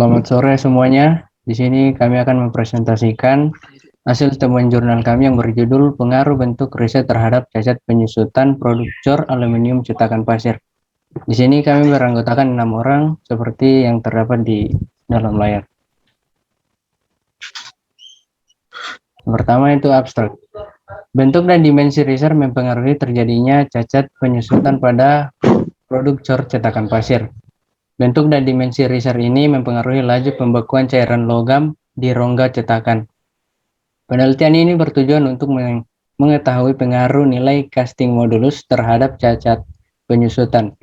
Selamat sore semuanya. Di sini kami akan mempresentasikan hasil temuan jurnal kami yang berjudul Pengaruh Bentuk Riset Terhadap Cacat Penyusutan Produk Cor Aluminium Cetakan Pasir. Di sini kami beranggotakan 6 orang seperti yang terdapat di dalam layar. Pertama itu abstrak. Bentuk dan dimensi riset mempengaruhi terjadinya cacat penyusutan pada produk cor cetakan pasir. Bentuk dan dimensi riser ini mempengaruhi laju pembekuan cairan logam di rongga cetakan. Penelitian ini bertujuan untuk mengetahui pengaruh nilai casting modulus terhadap cacat penyusutan.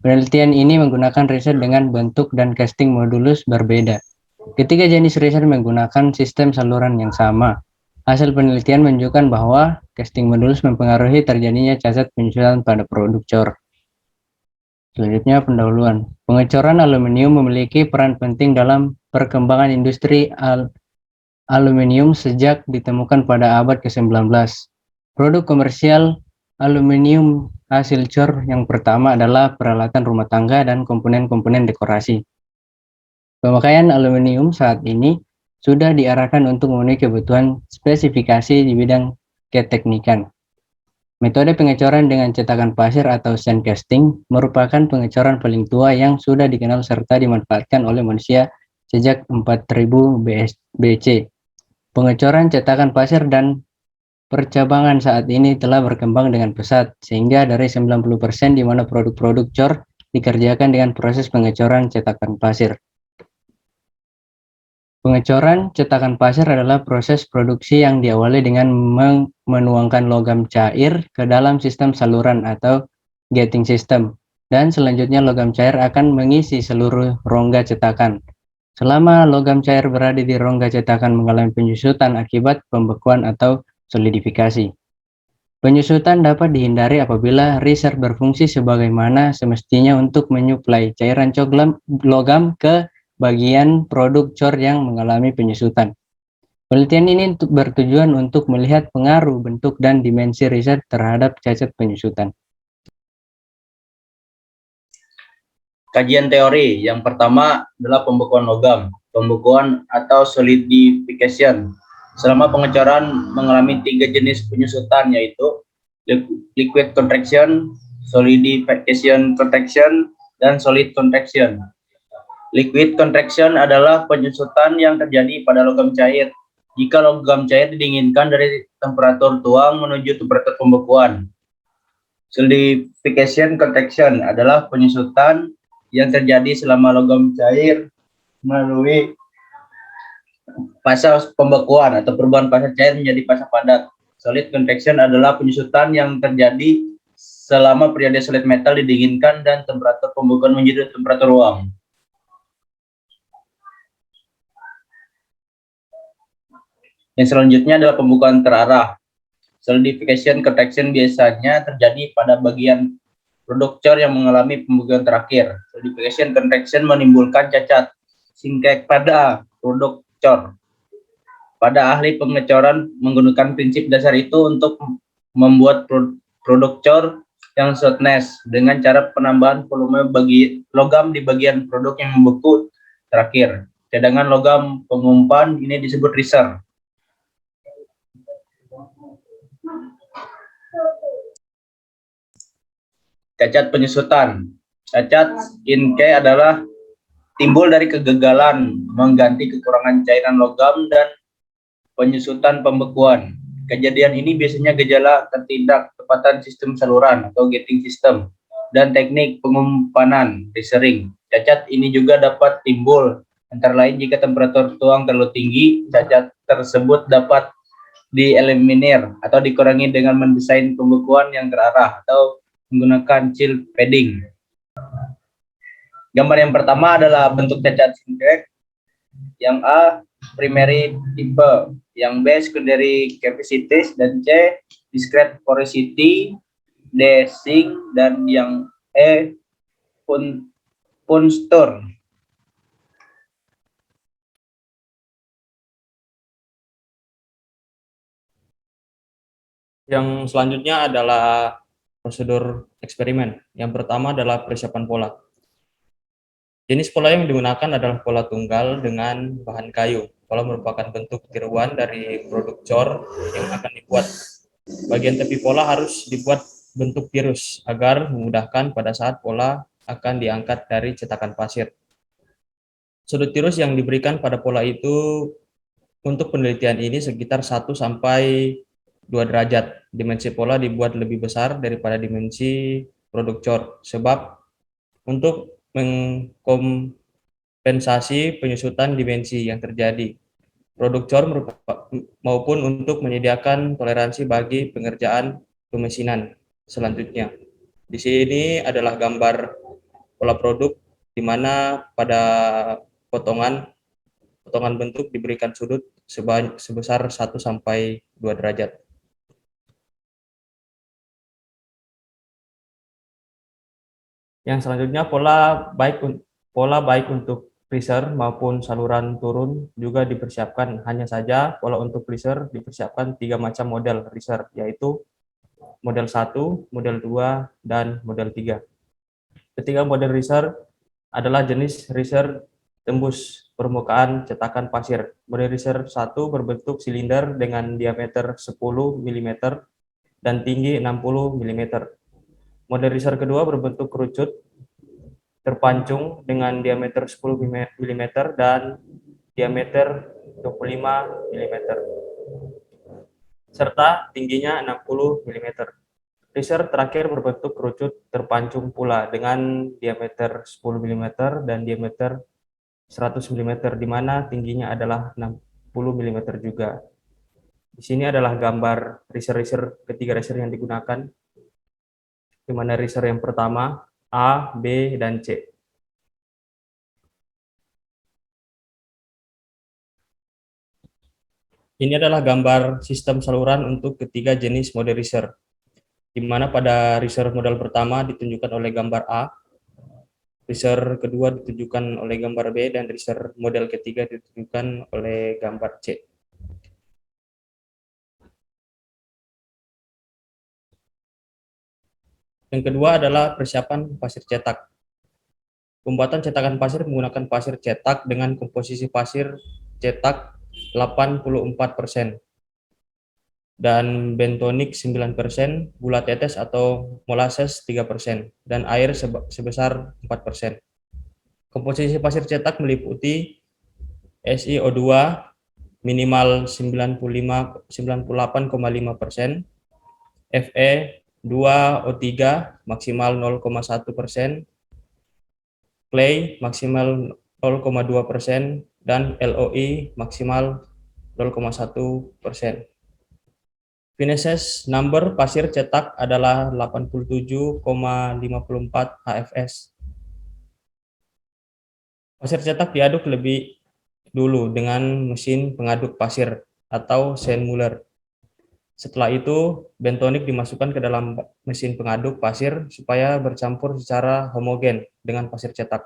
Penelitian ini menggunakan riset dengan bentuk dan casting modulus berbeda. Ketiga jenis riset menggunakan sistem saluran yang sama. Hasil penelitian menunjukkan bahwa casting modulus mempengaruhi terjadinya cacat penyusutan pada produk cor. Selanjutnya pendahuluan. Pengecoran aluminium memiliki peran penting dalam perkembangan industri aluminium sejak ditemukan pada abad ke-19. Produk komersial aluminium hasil cor yang pertama adalah peralatan rumah tangga dan komponen-komponen dekorasi. Pemakaian aluminium saat ini sudah diarahkan untuk memenuhi kebutuhan spesifikasi di bidang keteknikan. Metode pengecoran dengan cetakan pasir atau sand casting merupakan pengecoran paling tua yang sudah dikenal serta dimanfaatkan oleh manusia sejak 4000 BC. Pengecoran cetakan pasir dan percabangan saat ini telah berkembang dengan pesat, sehingga dari 90% di mana produk-produk cor dikerjakan dengan proses pengecoran cetakan pasir. Pengecoran cetakan pasir adalah proses produksi yang diawali dengan menuangkan logam cair ke dalam sistem saluran atau gating system, dan selanjutnya logam cair akan mengisi seluruh rongga cetakan. Selama logam cair berada di rongga cetakan mengalami penyusutan akibat pembekuan atau solidifikasi. Penyusutan dapat dihindari apabila riser berfungsi sebagaimana semestinya untuk menyuplai cairan logam ke bagian produk cor yang mengalami penyusutan. Penelitian ini bertujuan untuk melihat pengaruh bentuk dan dimensi riset terhadap cacat penyusutan. Kajian teori yang pertama adalah pembekuan logam, pembekuan atau solidification. Selama pengecoran mengalami 3 jenis penyusutan, yaitu liquid contraction, solidification contraction, dan solid contraction. Liquid contraction adalah penyusutan yang terjadi pada logam cair. Jika logam cair didinginkan dari temperatur tuang menuju temperatur pembekuan. Solidification contraction adalah penyusutan yang terjadi selama logam cair melalui fase pembekuan atau perubahan fase cair menjadi fase padat. Solid contraction adalah penyusutan yang terjadi selama periode solid metal didinginkan dan temperatur pembekuan menjadi temperatur ruang. Yang selanjutnya adalah pembukaan terarah. Solidification contraction biasanya terjadi pada bagian produk cor yang mengalami pembekuan terakhir. Solidification contraction menimbulkan cacat singkek pada produk cor. Pada ahli pengecoran menggunakan prinsip dasar itu untuk membuat produk cor yang softness dengan cara penambahan volume logam di bagian produk yang membeku terakhir. Cadangan logam pengumpan ini disebut riser. Cacat penyusutan. Cacat in K adalah timbul dari kegagalan mengganti kekurangan cairan logam dan penyusutan pembekuan. Kejadian ini biasanya gejala ketidaktepatan sistem saluran atau gating system dan teknik pengumpanan risering. Cacat ini juga dapat timbul antara lain jika temperatur tuang terlalu tinggi. Cacat tersebut dapat dieliminir atau dikurangi dengan mendesain pembekuan yang terarah atau menggunakan chill padding. Gambar yang pertama adalah bentuk cacat singkek. Yang A, primary type. Yang B, secondary capacities. Dan C, discrete porosity. D, sink. Dan yang E, puncture. Yang selanjutnya adalah prosedur eksperimen. Yang pertama adalah persiapan pola. Jenis pola yang digunakan adalah pola tunggal dengan bahan kayu. Pola merupakan bentuk tiruan dari produk cor yang akan dibuat. Bagian tepi pola harus dibuat bentuk tirus agar memudahkan pada saat pola akan diangkat dari cetakan pasir. Sudut tirus yang diberikan pada pola itu untuk penelitian ini sekitar 1 sampai 2 derajat. Dimensi pola dibuat lebih besar daripada dimensi produk cor, sebab untuk mengkompensasi penyusutan dimensi yang terjadi produk cor maupun untuk menyediakan toleransi bagi pengerjaan pemesinan selanjutnya. Di sini adalah gambar pola produk di mana pada potongan bentuk diberikan sudut sebesar 1 sampai 2 derajat. Yang selanjutnya pola baik untuk freezer maupun saluran turun juga dipersiapkan. Hanya saja pola untuk freezer dipersiapkan 3 macam model freezer, yaitu model 1, model 2, dan model 3. Ketiga model freezer adalah jenis freezer tembus permukaan cetakan pasir. Model freezer 1 berbentuk silinder dengan diameter 10 mm dan tinggi 60 mm. Model freezer kedua berbentuk kerucut terpancung dengan diameter 10 mm dan diameter 25 mm serta tingginya 60 mm. Freezer terakhir berbentuk kerucut terpancung pula dengan diameter 10 mm dan diameter 100 mm, di mana tingginya adalah 60 mm juga. Di sini adalah gambar freezer ketiga freezer yang digunakan, di mana freezer yang pertama A, B, dan C. Ini adalah gambar sistem saluran untuk ketiga jenis model freezer, di mana pada freezer model pertama ditunjukkan oleh gambar A, freezer kedua ditunjukkan oleh gambar B, dan freezer model ketiga ditunjukkan oleh gambar C. Yang kedua adalah persiapan pasir cetak. Pembuatan cetakan pasir menggunakan pasir cetak dengan komposisi pasir cetak 84% dan bentonik 9%, gula tetes atau molasses 3%, dan air sebesar 4%. Komposisi pasir cetak meliputi SiO2 minimal 98,5%, Fe 2O3 maksimal 0,1%, clay maksimal 0,2%, dan LOI maksimal 0,1%. Finishes number pasir cetak adalah 87,54 HFS. Pasir cetak diaduk lebih dulu dengan mesin pengaduk pasir atau Sandmuller. Setelah itu, bentonik dimasukkan ke dalam mesin pengaduk pasir supaya bercampur secara homogen dengan pasir cetak.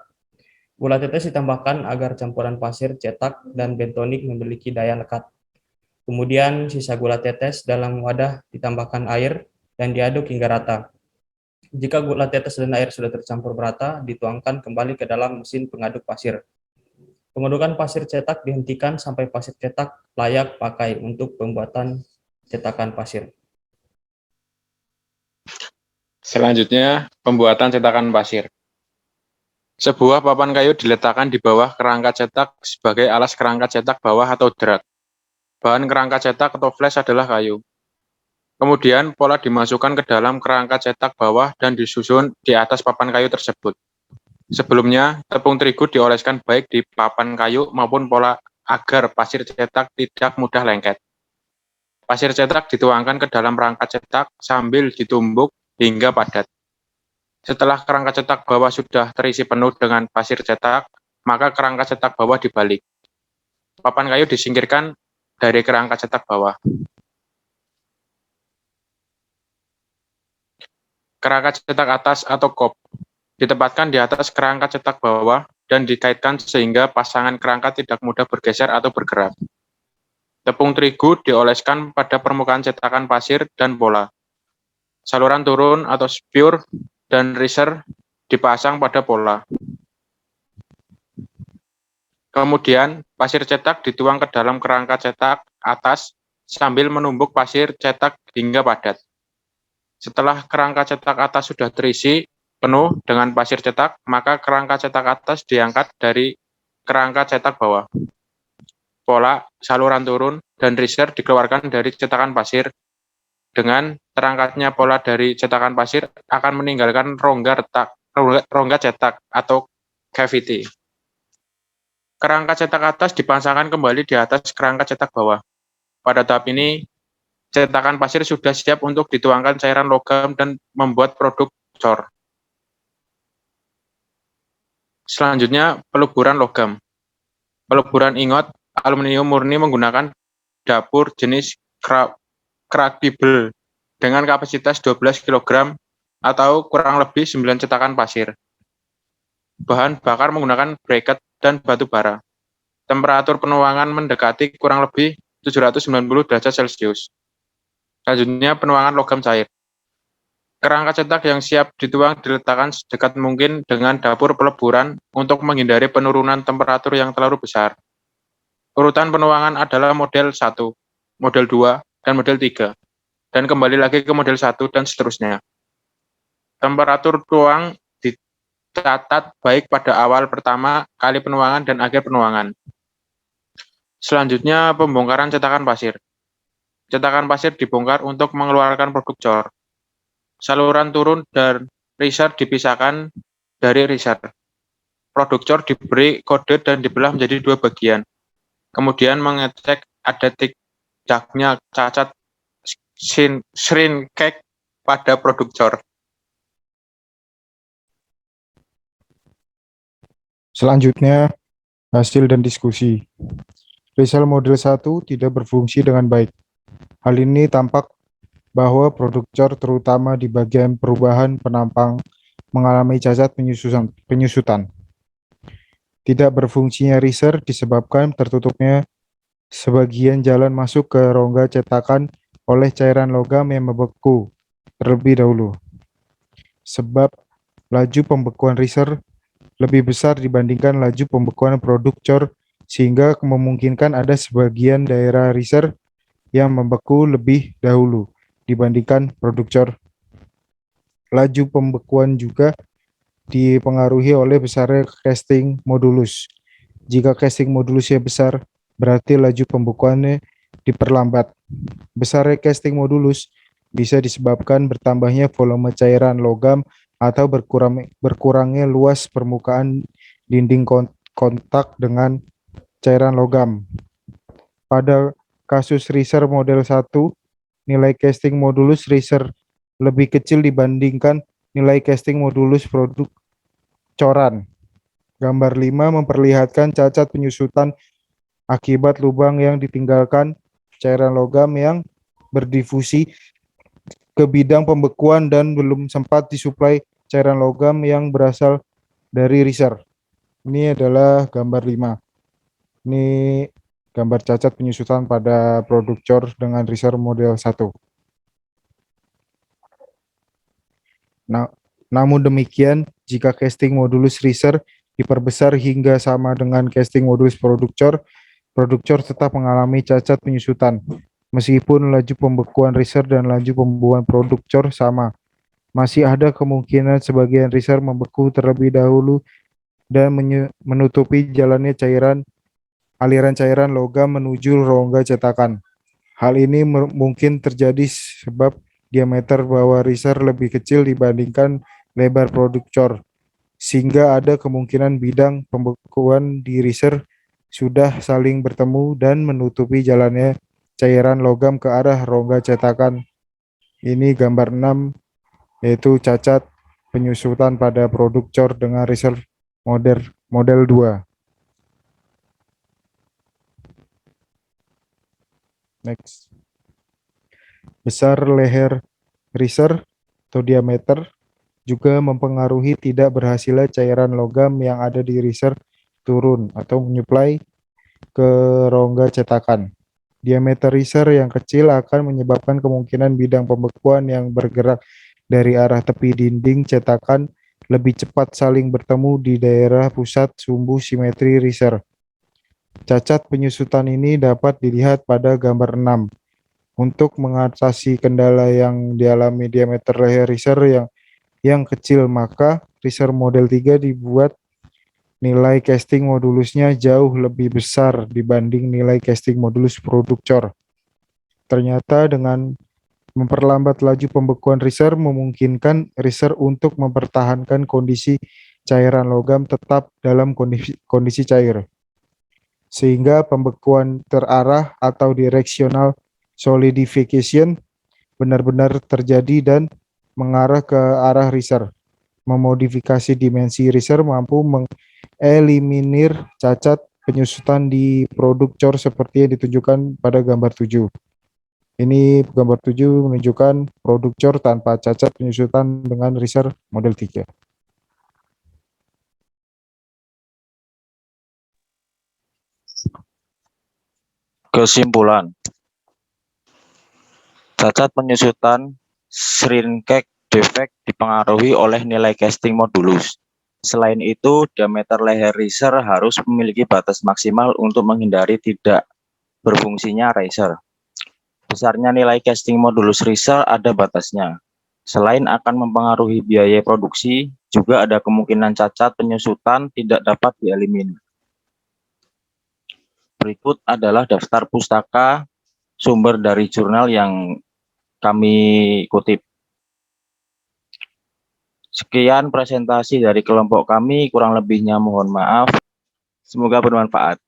Gula tetes ditambahkan agar campuran pasir cetak dan bentonik memiliki daya lekat. Kemudian sisa gula tetes dalam wadah ditambahkan air dan diaduk hingga rata. Jika gula tetes dan air sudah tercampur merata, dituangkan kembali ke dalam mesin pengaduk pasir. Pengadukan pasir cetak dihentikan sampai pasir cetak layak pakai untuk pembuatan cetakan pasir. Selanjutnya, pembuatan cetakan pasir. Sebuah papan kayu diletakkan di bawah kerangka cetak sebagai alas kerangka cetak bawah atau drag. Bahan kerangka cetak atau flash adalah kayu. Kemudian, pola dimasukkan ke dalam kerangka cetak bawah dan disusun di atas papan kayu tersebut. Sebelumnya, tepung terigu dioleskan baik di papan kayu maupun pola agar pasir cetak tidak mudah lengket. Pasir cetak dituangkan ke dalam rangka cetak sambil ditumbuk hingga padat. Setelah kerangka cetak bawah sudah terisi penuh dengan pasir cetak, maka kerangka cetak bawah dibalik. Papan kayu disingkirkan dari kerangka cetak bawah. Kerangka cetak atas atau kop ditempatkan di atas kerangka cetak bawah dan dikaitkan sehingga pasangan kerangka tidak mudah bergeser atau bergerak. Tepung terigu dioleskan pada permukaan cetakan pasir dan pola. Saluran turun atau spur dan riser dipasang pada pola. Kemudian, pasir cetak dituang ke dalam kerangka cetak atas sambil menumbuk pasir cetak hingga padat. Setelah kerangka cetak atas sudah terisi penuh dengan pasir cetak, maka kerangka cetak atas diangkat dari kerangka cetak bawah. Pola, saluran turun, dan riser dikeluarkan dari cetakan pasir. Dengan terangkatnya pola dari cetakan pasir akan meninggalkan rongga cetak atau cavity. Kerangka cetak atas dipasangkan kembali di atas kerangka cetak bawah. Pada tahap ini, cetakan pasir sudah siap untuk dituangkan cairan logam dan membuat produk cor. Selanjutnya, peluburan logam. Peluburan ingot aluminium murni menggunakan dapur jenis crucible dengan kapasitas 12 kg atau kurang lebih 9 cetakan pasir. Bahan bakar menggunakan briket dan batu bara. Temperatur penuangan mendekati kurang lebih 790 derajat Celcius. Selanjutnya, penuangan logam cair. Kerangka cetak yang siap dituang diletakkan sedekat mungkin dengan dapur peleburan untuk menghindari penurunan temperatur yang terlalu besar. Urutan penuangan adalah model 1, model 2, dan model 3, dan kembali lagi ke model 1 dan seterusnya. Temperatur tuang dicatat baik pada awal pertama kali penuangan dan akhir penuangan. Selanjutnya, pembongkaran cetakan pasir. Cetakan pasir dibongkar untuk mengeluarkan produk cor. Saluran turun dan riser dipisahkan dari riser. Produk cor diberi kode dan dibelah menjadi 2 bagian. Kemudian mengecek ada tidaknya cacat shrinkage pada produk cor. Selanjutnya, hasil dan diskusi. Riser model 1 tidak berfungsi dengan baik. Hal ini tampak bahwa produk cor terutama di bagian perubahan penampang mengalami cacat penyusutan. Tidak berfungsinya riser disebabkan tertutupnya sebagian jalan masuk ke rongga cetakan oleh cairan logam yang membeku terlebih dahulu. Sebab laju pembekuan riser lebih besar dibandingkan laju pembekuan produk cor sehingga memungkinkan ada sebagian daerah riser yang membeku lebih dahulu dibandingkan produk cor. Laju pembekuan juga dipengaruhi oleh besarnya casting modulus. Jika casting modulusnya besar, berarti laju pembekuannya diperlambat. Besarnya casting modulus bisa disebabkan bertambahnya volume cairan logam atau berkurangnya luas permukaan dinding kontak dengan cairan logam. Pada kasus riser model 1, nilai casting modulus riser lebih kecil dibandingkan nilai casting modulus produk coran. Gambar 5 memperlihatkan cacat penyusutan akibat lubang yang ditinggalkan cairan logam yang berdifusi ke bidang pembekuan dan belum sempat disuplai cairan logam yang berasal dari riser. Ini adalah gambar 5. Ini gambar cacat penyusutan pada produk cor dengan riser model 1. Namun demikian, jika casting modulus riser diperbesar hingga sama dengan casting modulus produk cor tetap mengalami cacat penyusutan. Meskipun laju pembekuan riser dan laju pembuahan produk cor sama, masih ada kemungkinan sebagian riser membeku terlebih dahulu dan menutupi jalannya aliran cairan logam menuju rongga cetakan. Hal ini mungkin terjadi sebab diameter bawah riser lebih kecil dibandingkan lebar produk cor, sehingga ada kemungkinan bidang pembekuan di riser sudah saling bertemu dan menutupi jalannya cairan logam ke arah rongga cetakan. Ini gambar 6, yaitu cacat penyusutan pada produk cor dengan riser model 2. Next. Besar leher riser atau diameter juga mempengaruhi tidak berhasilnya cairan logam yang ada di riser turun atau menyuplai ke rongga cetakan. Diameter riser yang kecil akan menyebabkan kemungkinan bidang pembekuan yang bergerak dari arah tepi dinding cetakan lebih cepat saling bertemu di daerah pusat sumbu simetri riser. Cacat penyusutan ini dapat dilihat pada gambar 6. Untuk mengatasi kendala yang dialami diameter leher riser yang kecil, maka riser model 3 dibuat nilai casting modulusnya jauh lebih besar dibanding nilai casting modulus produk COR. Ternyata dengan memperlambat laju pembekuan riser memungkinkan riser untuk mempertahankan kondisi cairan logam tetap dalam kondisi cair, sehingga pembekuan terarah atau directional solidification benar-benar terjadi dan mengarah ke arah riser. Memodifikasi dimensi riser mampu mengeliminir cacat penyusutan di produk COR seperti yang ditunjukkan pada gambar 7. Ini gambar 7 menunjukkan produk COR tanpa cacat penyusutan dengan riser model 3. Kesimpulan, cacat penyusutan shrinkage defect dipengaruhi oleh nilai casting modulus. Selain itu, diameter leher riser harus memiliki batas maksimal untuk menghindari tidak berfungsinya riser. Besarnya nilai casting modulus riser ada batasnya. Selain akan mempengaruhi biaya produksi, juga ada kemungkinan cacat penyusutan tidak dapat dieliminir. Berikut adalah daftar pustaka sumber dari jurnal yang kami kutip. Sekian presentasi dari kelompok kami, kurang lebihnya mohon maaf. Semoga bermanfaat.